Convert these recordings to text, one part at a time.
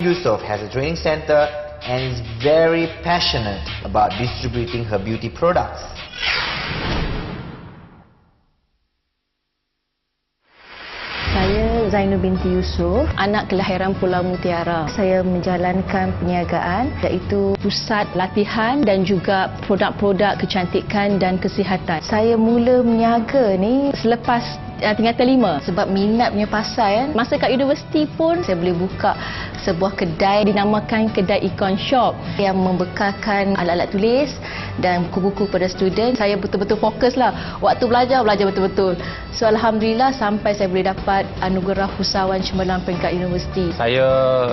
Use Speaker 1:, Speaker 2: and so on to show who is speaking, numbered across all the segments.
Speaker 1: Yusof has a training center and is very passionate about distributing her beauty products.
Speaker 2: Saya Zainul binti Yusof, anak kelahiran Pulau Mutiara. Saya menjalankan perniagaan iaitu pusat latihan dan juga produk-produk kecantikan dan kesihatan. Saya mula berniaga ni selepas tingkatan 5 sebab minat punya pasal kan. Masa kat universiti pun saya boleh buka sebuah kedai dinamakan kedai Econ Shop yang membekalkan alat-alat tulis dan buku-buku pada student. Saya betul-betul fokus lah. Waktu belajar betul-betul. So Alhamdulillah sampai saya boleh dapat anugerah usahawan cemerlang peringkat universiti.
Speaker 3: Saya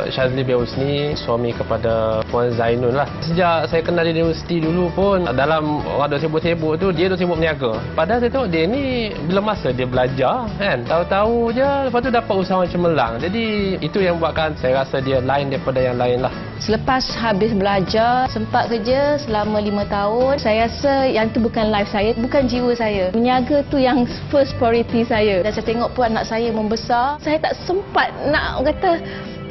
Speaker 3: Syazli bin Husni, suami kepada Puan Zainul lah. Sejak saya kenal di universiti dulu pun, dalam orang sibuk-sibuk tu, dia tu sibuk berniaga. Padahal saya tengok dia ni bila masa dia belajar kan, tahu-tahu je lepas tu dapat usahawan cemerlang. Jadi itu yang buatkan saya rasa dia lain daripada yang lain lah.
Speaker 2: Selepas habis belajar, sempat kerja selama 5 tahun. Saya rasa yang tu bukan life saya, bukan jiwa saya. Berniaga tu yang first priority saya. Dan saya tengok pun anak saya membesar, saya tak sempat nak kata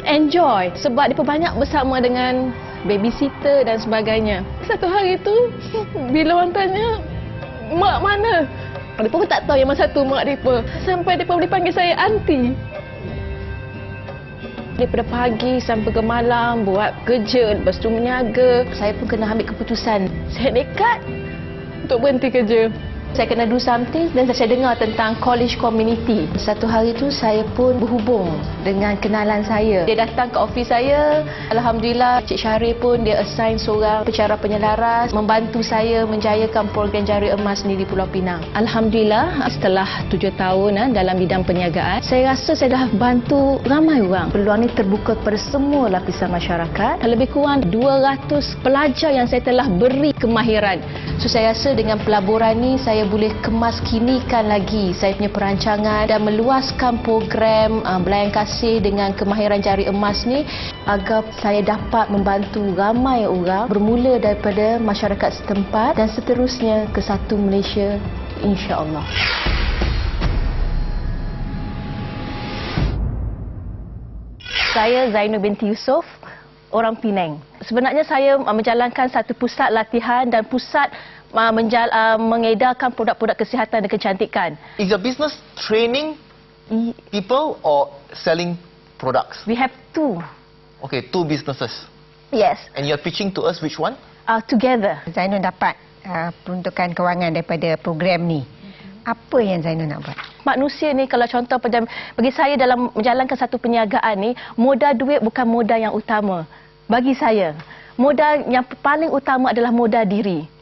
Speaker 2: enjoy sebab dia banyak bersama dengan babysitter dan sebagainya. Satu hari tu bila orang tanya, mak mana? Mereka pun tak tahu yang mana satu mak mereka. Sampai mereka boleh panggil saya aunty. Daripada pagi sampai ke malam buat kerja, lepas tu berniaga. Saya pun kena ambil keputusan. Saya nekat untuk berhenti kerja. Saya kena do something dan saya dengar tentang college community. Satu hari tu saya pun berhubung dengan kenalan saya. Dia datang ke office saya. Alhamdulillah Cik Syarif pun dia assign seorang pencara penyelaras membantu saya menjayakan program Jari Emas ni di Pulau Pinang. Alhamdulillah setelah 7 tahun dalam bidang perniagaan, saya rasa saya dah bantu ramai orang. Peluang ni terbuka kepada semua lapisan masyarakat. Lebih kurang 200 pelajar yang saya telah beri kemahiran. So saya rasa dengan pelaburan ni saya boleh kemas kinikan lagi saya punya perancangan dan meluaskan program belayan kasih dengan kemahiran Jari Emas ni agar saya dapat membantu ramai orang bermula daripada masyarakat setempat dan seterusnya ke satu Malaysia, insya-Allah. Saya Zainul binti Yusof, orang Penang. Sebenarnya saya menjalankan satu pusat latihan dan pusat mengedarkan produk-produk kesihatan dan kecantikan.
Speaker 4: Is your business training people or selling products?
Speaker 2: We have two.
Speaker 4: Okay, two businesses.
Speaker 2: Yes.
Speaker 4: And you're pitching to us which one?
Speaker 2: Together.
Speaker 5: Zainul dapat peruntukan kewangan daripada program ni. Apa yang Zainul nak buat?
Speaker 2: Manusia ni kalau contoh bagi saya dalam menjalankan satu perniagaan ni, modal duit bukan modal yang utama. Bagi saya, modal yang paling utama adalah modal diri.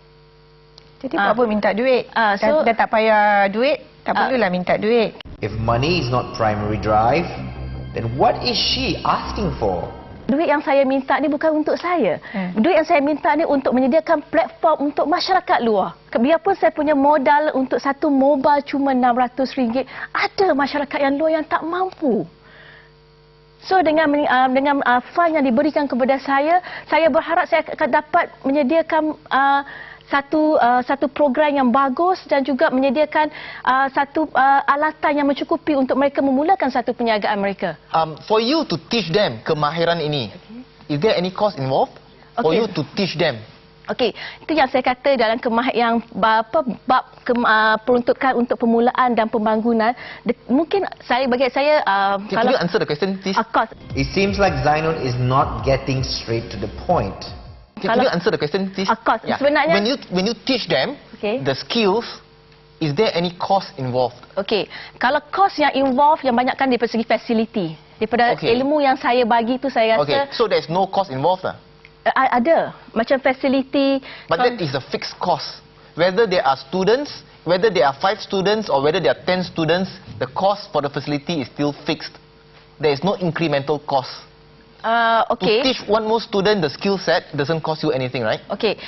Speaker 5: Jadi apa minta duit? Dah tak payah duit, tak perlulah minta duit.
Speaker 1: If money is not primary drive, then what is she asking for?
Speaker 2: Duit yang saya minta ni bukan untuk saya. Duit yang saya minta ni untuk menyediakan platform untuk masyarakat luar. Biarpun saya punya modal untuk satu mobile cuma RM600, ada masyarakat yang luar yang tak mampu. So dengan fund yang diberikan kepada saya berharap saya akan dapat menyediakan satu program yang bagus dan juga menyediakan satu alatan yang mencukupi untuk mereka memulakan satu perniagaan mereka.
Speaker 4: For you to teach them kemahiran ini, is there any cost involved? For you to teach them?
Speaker 2: Okey, itu yang saya kata dalam bab peruntukan untuk permulaan dan pembangunan. Mungkin bagi saya
Speaker 4: Can you answer the question please?
Speaker 2: Of course.
Speaker 1: It seems like Zainul is not getting straight to the point.
Speaker 4: Can you answer the question please?
Speaker 2: Of course. Yeah. Sebenarnya
Speaker 4: when you teach them the skills, is there any cost involved?
Speaker 2: Okey, kalau cost yang involved yang banyak kan daripada segi facility. Daripada ilmu yang saya bagi tu saya rasa.
Speaker 4: Okay, so there's no cost involved lah.
Speaker 2: Ada, macam facility.
Speaker 4: But that is a fixed cost. Whether there are students, whether there are 5 students or whether there are 10 students, the cost for the facility is still fixed. There is no incremental cost.
Speaker 2: Okay.
Speaker 4: To teach one more student the skill set doesn't cost you anything, right?
Speaker 2: Okay.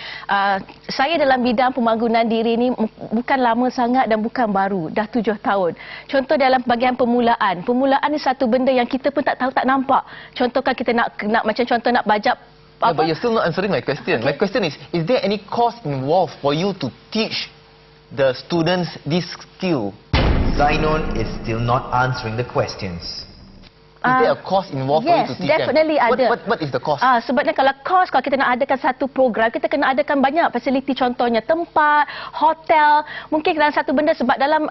Speaker 2: Saya dalam bidang pembangunan diri ni bukan lama sangat dan bukan baru. Dah 7 tahun. Contoh dalam bahagian permulaan. Permulaan ni satu benda yang kita pun tak tahu, tak nampak. Contohkan kita nak macam contoh nak bajak.
Speaker 4: Yeah, but you're still not answering my question. My question is there any cost involved for you to teach the students this skill?
Speaker 1: Zainul is still not answering the questions.
Speaker 4: Is there a cost involved for you to teach them?
Speaker 2: Yes, definitely ada.
Speaker 4: What is the cost?
Speaker 2: Sebabnya kalau kita nak adakan satu program, kita kena adakan banyak fasiliti, contohnya tempat, hotel, mungkin dalam satu benda sebab dalam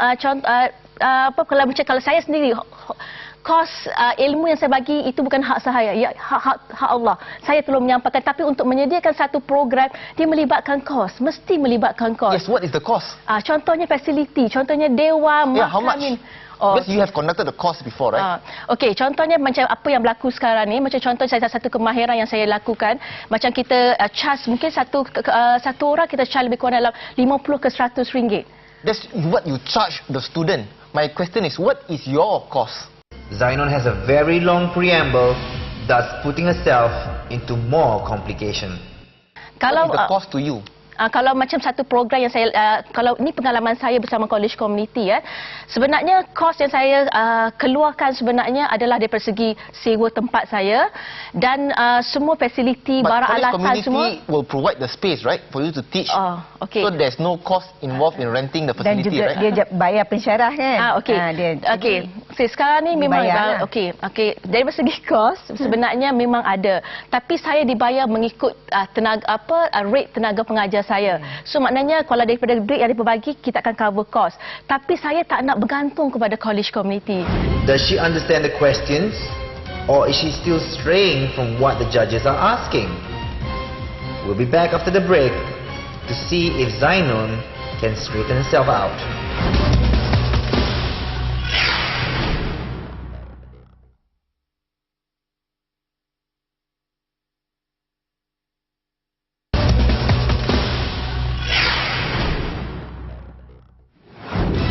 Speaker 2: kalau saya sendiri kos ilmu yang saya bagi itu bukan hak saya, ya, hak Allah. Saya tolong menyampaikan, tapi untuk menyediakan satu program dia melibatkan kos, mesti melibatkan kos.
Speaker 4: Yes, what is the cost?
Speaker 2: Contohnya fasiliti, contohnya dewan,
Speaker 4: how much? Because you have conducted the course before, right?
Speaker 2: Okey, contohnya macam apa yang berlaku sekarang ni, macam contoh saya satu kemahiran yang saya lakukan, macam kita charge mungkin satu orang kita charge lebih kurang dalam 50 ke 100 ringgit.
Speaker 4: That's what you charge the student. My question is, what is your cost?
Speaker 1: Zainon has a very long preamble, thus putting herself into more complication.
Speaker 2: Kalau
Speaker 4: what is the cost to you?
Speaker 2: Kalau macam satu program yang saya, kalau ini pengalaman saya bersama college community, sebenarnya kos yang saya keluarkan sebenarnya adalah daripada segi sewa tempat saya dan semua fasiliti, barang alatan semua.
Speaker 4: But college community will provide the space, right, for you to teach.
Speaker 2: Okay.
Speaker 4: So there's no cost involved in renting the facility,
Speaker 5: dan juga
Speaker 4: right?
Speaker 5: dia bayar pensyarah kan?
Speaker 2: Okey. Sekarang ni memang okey. Dari segi kos sebenarnya memang ada, tapi saya dibayar mengikut rate tenaga pengajar saya. So maknanya kalau daripada duit yang dibagi, kita akan cover cost. Tapi saya tak nak bergantung kepada college community.
Speaker 1: Does she understand the questions, or is she still straying from what the judges are asking? We'll be back after the break to see if Zainon can straighten herself out.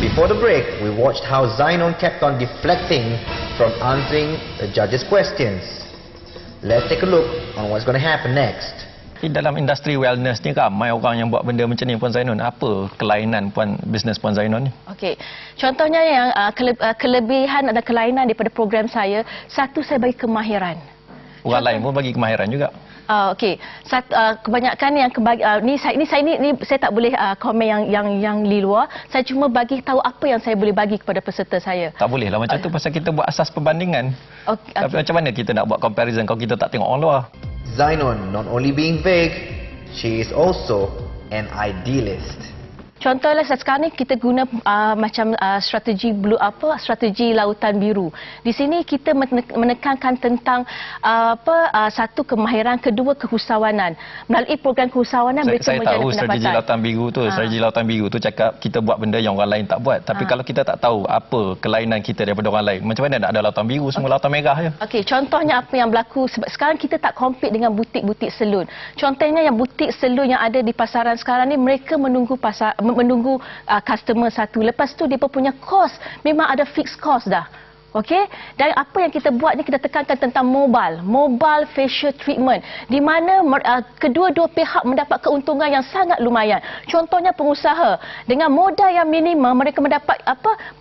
Speaker 1: Before the break, we watched how Zainon kept on deflecting from answering the judges' questions. Let's take a look on what's going to happen next.
Speaker 6: Di dalam industri wellness ni ramai orang yang buat benda macam ni, Puan Zainon. Apa kelainan bisnes Puan Zainon ni?
Speaker 2: Okey. Contohnya yang kelebihan dan kelainan daripada program saya, satu, saya bagi kemahiran.
Speaker 6: Orang lain pun bagi kemahiran juga.
Speaker 2: Okey. Kebanyakan yang saya tak boleh komen yang di luar. Saya cuma bagi tahu apa yang saya boleh bagi kepada peserta saya.
Speaker 6: Tak boleh lah macam tu pasal kita buat asas perbandingan. Tapi macam mana kita nak buat comparison kalau kita tak tengok orang luar?
Speaker 1: Zainon not only being vague, she is also an idealist.
Speaker 2: Contohnya sekarang ni kita guna macam strategi lautan biru. Di sini kita menekankan tentang satu kemahiran, kedua kehusawanan. Melalui program kehusawanan mereka
Speaker 6: saya tahu strategi lautan biru tu. Strategi lautan biru tu cakap kita buat benda yang orang lain tak buat. Tapi kalau kita tak tahu apa kelainan kita daripada orang lain, macam mana nak ada lautan biru, semua lautan merah je. Okey,
Speaker 2: contohnya apa yang berlaku sebab sekarang kita tak compete dengan butik-butik salon. Contohnya yang butik salon yang ada di pasaran sekarang ni, mereka menunggu customer satu. Lepas tu dia punya kos memang ada fixed cost dah. Okey? Dan apa yang kita buat ni, kita tekankan tentang mobile facial treatment, di mana kedua-dua pihak mendapat keuntungan yang sangat lumayan. Contohnya pengusaha dengan modal yang minimum, mereka mendapat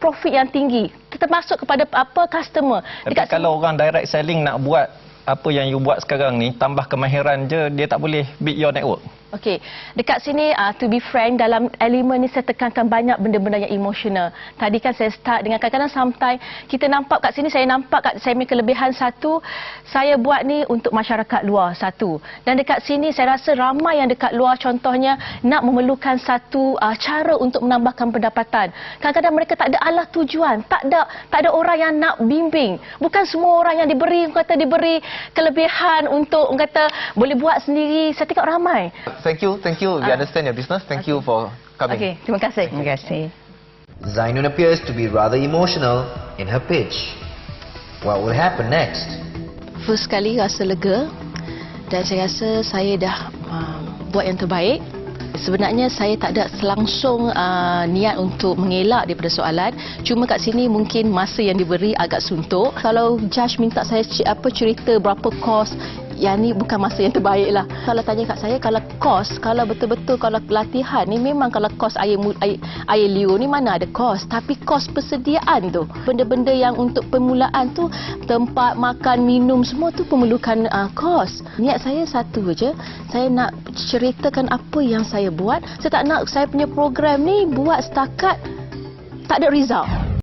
Speaker 2: profit yang tinggi, termasuk kepada customer.
Speaker 6: Tapi kalau orang direct selling nak buat apa yang you buat sekarang ni, tambah kemahiran je, dia tak boleh beat your network.
Speaker 2: Okey, dekat sini to be frank, dalam elemen ni saya tekankan banyak benda-benda yang emosional. Tadi kan saya start dengan kadang-kadang sometimes kita nampak kat sini, saya nampak kat saya punya kelebihan satu, saya buat ni untuk masyarakat luar satu. Dan dekat sini saya rasa ramai yang dekat luar contohnya nak memerlukan satu cara untuk menambahkan pendapatan. Kadang-kadang mereka tak ada alah tujuan, tak ada orang yang nak bimbing. Bukan semua orang yang diberi kelebihan untuk boleh buat sendiri. Saya tengok ramai.
Speaker 4: Thank you. We understand your business. Thank you for coming.
Speaker 2: Okay, terima kasih.
Speaker 5: Terima kasih.
Speaker 1: Zainon appears to be rather emotional in her pitch. What will happen next?
Speaker 2: First sekali rasa lega dan saya rasa saya dah buat yang terbaik. Sebenarnya saya tak ada langsung niat untuk mengelak daripada soalan. Cuma kat sini mungkin masa yang diberi agak suntuk. Kalau judge minta saya cerita berapa kos, yang ni bukan masa yang terbaik lah. Kalau tanya kat saya, kalau kos, kalau betul-betul kalau latihan ni memang kalau kos air liur ni mana ada kos. Tapi kos persediaan tu, benda-benda yang untuk permulaan tu, tempat makan, minum, semua tu memerlukan kos. Niat saya satu je, saya nak ceritakan apa yang saya buat. Saya tak nak saya punya program ni buat setakat tak ada result.